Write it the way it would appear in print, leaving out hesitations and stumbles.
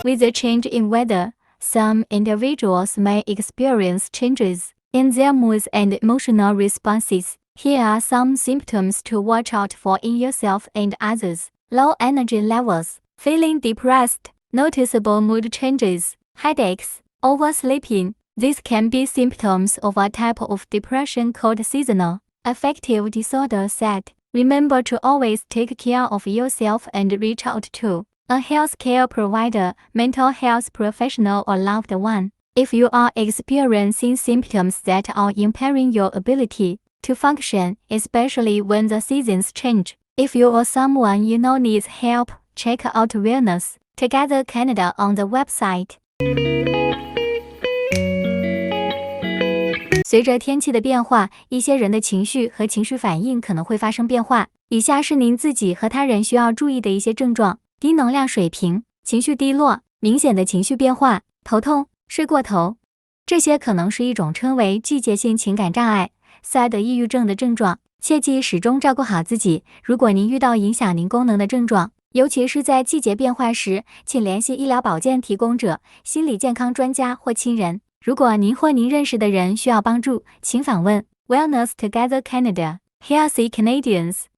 With the change in weather, some individuals may experience changes in their moods and emotional responses. Here are some symptoms to watch out for in yourself and others. Low energy levels, feeling depressed, noticeable mood changes, headaches, oversleeping. These can be symptoms of a type of depression called seasonal affective disorder SAD. Remember to always take care of yourself and reach out to a healthcare provider, mental health professional, or loved one if you are experiencing symptoms that are impairing your ability to function, especially when the seasons change. If you or someone you know needs help, check out Wellness Together Canada on the website. 随着天气的变化，一些人的情绪和情绪反应可能会发生变化。以下是您自己和他人需要注意的一些症状：低能量水平、情绪低落、明显的情绪变化、头痛、睡过头。这些可能是一种称为季节性情感障碍 SAD 抑郁症的症状。切记始终照顾好自己。如果您遇到影响您功能的症状，尤其是在季节变化时，请联系医疗保健提供者、心理健康专家或亲人。如果您或您认识的人需要帮助，请访问 Wellness Together Canada Healthy Canadians。